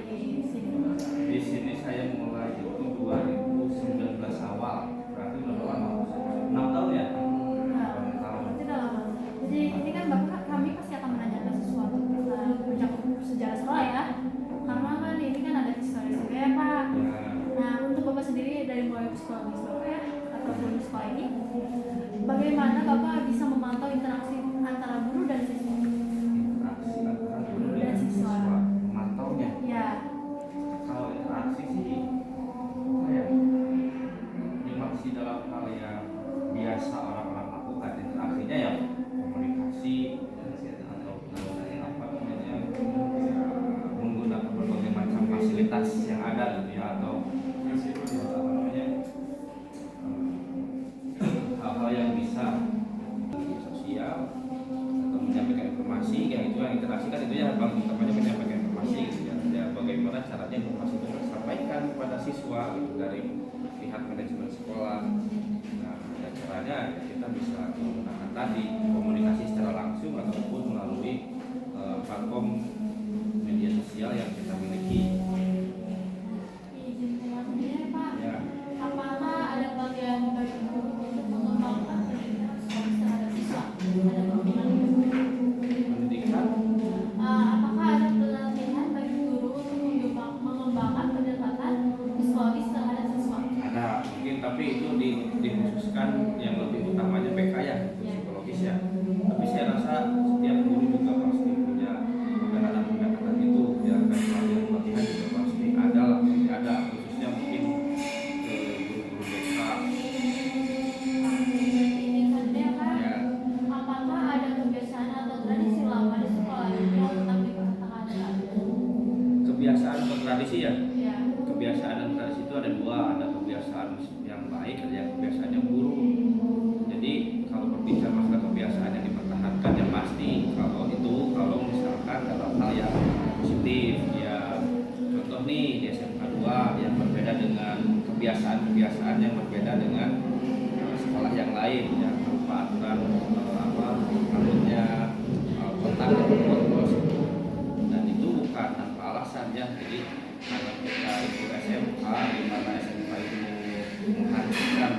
di sini? Di sini saya mulai itu 2019 awal, berarti udah lama, 6 tahun ya? Nah, 6 tahun. berarti udah lama. Jadi ini kan Bapak, kami pasti akan menanyakan sesuatu tentang mencakup sejarah sekolah ya. Karena kan ini kan ada historis juga ya Pak. Ya, Nah, untuk Bapak sendiri dari mulai psikologis Bapak ya, ataupun di sekolah ini, bagaimana Bapak bisa memantau interaksi antara guru dan siswa? interaksi antara guru dan siswa, memantaunya. Ya, Kalau interaksi sih, apa ya? Ini masih dalam hal yang biasa orang-orang lakukan, interaksinya ya komunikasi atau apa namanya, menggunakan berbagai macam fasilitas yang ada gitu ya, atau apa namanya, hal-hal yang bisa media sosial atau menyampaikan informasi kayak itu. Yang interaksi kan itu ya paling utamanya menyampaikan informasi gitu ya. Ya bagaimana caranya informasi itu tersampaikan kepada siswa gitu dari pihak manajemen sekolah. Nah, dan caranya ya kita bisa menggunakan tadi komunikasi secara langsung ataupun melalui platform media sosial yang kita miliki. izin saya sendiri Pak. Ya, Apakah ada bagian bagi guru untuk mengembangkan pendidikan psikologis terhadap siswa? Ada bagaimana? pendidikan Apakah ada pelatihan bagi guru untuk mengembangkan pendekatan psikologis terhadap siswa? ada mungkin, tapi itu dikhususkan yang lebih utamanya PK ya, psikologis ya. Tapi saya rasa setiap guru juga pasti punya pendekatan itu ya, kan pelatihan juga pasti ada lah, pasti ada, khususnya mungkin ke guru-guru BK Ini saja Pak. ya. Apakah ada kebiasaan atau tradisi lama di sekolah ini yang tetap dipertahankan? Kebiasaan atau tradisi ya, Ya. kebiasaan dan tradisi itu ada dua, ada kebiasaan yang baik, ada yang kebiasaan yang buruk. Jadi kalau berbicara masalah kebiasaan yang dipertahankan yang pasti kalau misalkan dalam hal yang positif ya, contoh nih di SMK 2 yang berbeda dengan kebiasaan-kebiasaan yang berbeda dengan sekolah yang lain ya, berupa aturan alurnya kontak bolos, dan itu bukan tanpa alasan ya. Jadi kalau kita itu SMK, di mana SMK itu menghadirkan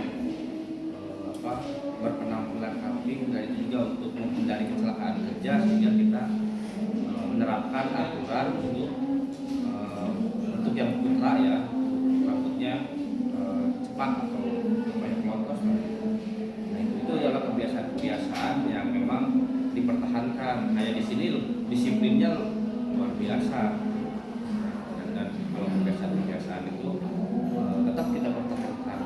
berpenampilan kambing, dan itu juga untuk menghindari kecelakaan kerja, sehingga kita menerapkan aturan untuk yang putra ya, rambutnya cepat atau banyak melontos. Nah itu adalah kebiasaan-kebiasaan yang memang dipertahankan. Kayak di sini disiplinnya luar biasa, dan kalau kebiasaan-kebiasaan itu tetap kita pertahankan.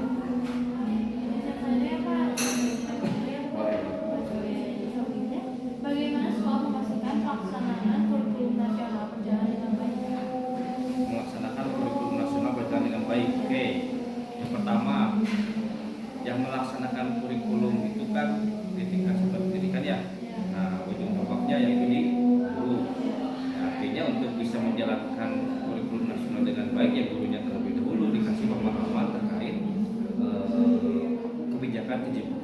Bagaimana sekolah memastikan pelaksanaan kurikulum nasional berjalan dengan baik? Melaksanakan kurikulum nasional berjalan dengan baik. Oke, yang pertama, yang melaksanakan kurikulum itu kan di tingkat satuan pendidikan ya. Nah, ujung tombaknya yaitu di guru. Ya, artinya untuk bisa menjalankan kurikulum nasional dengan baik ya gurunya terlebih dahulu dikasih pemahaman terkait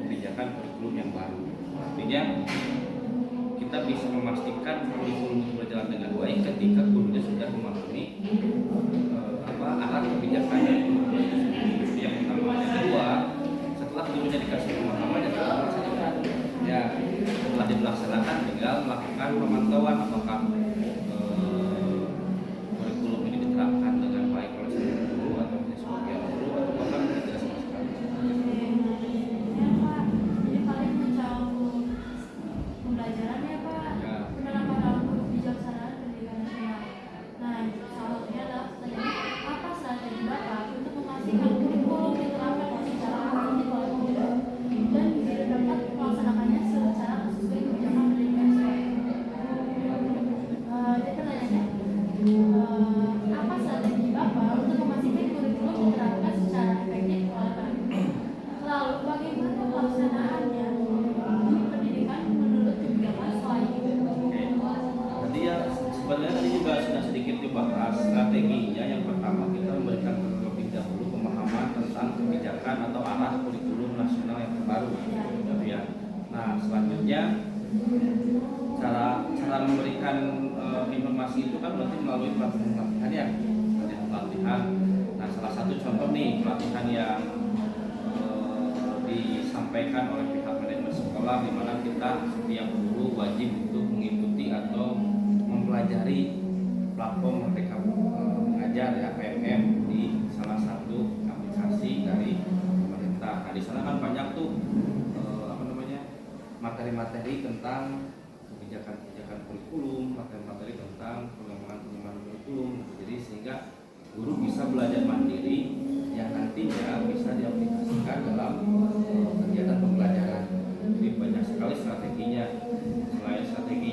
kebijakan kurikulum yang baru. Artinya kita bisa memastikan kurikulum itu berjalan dengan baik ketika gurunya sudah memahami arah kebijakan dari kurikulum itu sendiri. Itu yang pertama. Yang kedua, setelah gurunya dikasih pemahaman dan dilaksanakan, ya setelah dilaksanakan tinggal melakukan pemantauan apakah kurikulum ini diterapkan dengan baik oleh seluruh guru atau sebagian guru atau bahkan tidak sama sekali. Jadi paling mencakup pembelajaran ya Pak, Ya. penerapan dalam kebijaksanaan pendidikan nasional. Nah, salah satunya adalah pertanyaan, apa strategi Bapak untuk memastikan kurikulum diterapkan secara efektif oleh guru dan bisa dapat melaksanakannya secara sesuai kebijakan pendidikan sekolah? Jadi pertanyaannya, apa strategi Bapak untuk memastikan kurikulum diterapkan secara efektif oleh para guru? Lalu bagaimana pelaksanaannya di pendidikan menurut kebijakan sekolah ini? Tadi ya sebenarnya tadi juga sudah sedikit dibahas strateginya. Yang pertama kita memberikan terlebih dahulu pemahaman tentang kebijakan atau arah kurikulum nasional yang terbaru, gitu ya. Nah selanjutnya cara memberikan informasi itu kan berarti melalui platform pelatihan ya, pelatihan. Nah, salah satu contoh nih pelatihan yang disampaikan oleh pihak manajemen sekolah, di mana kita setiap guru wajib untuk mengikuti atau mempelajari platform Merdeka Mengajar ya, PMM, di salah satu aplikasi dari pemerintah. Nah, di sana kan banyak tuh materi-materi tentang kebijakan-kebijakan kurikulum, materi-materi tentang pengembangan kurikulum. Jadi sehingga guru bisa belajar mandiri yang nantinya bisa diaplikasikan dalam kegiatan pembelajaran. Jadi banyak sekali strateginya. Selain strategi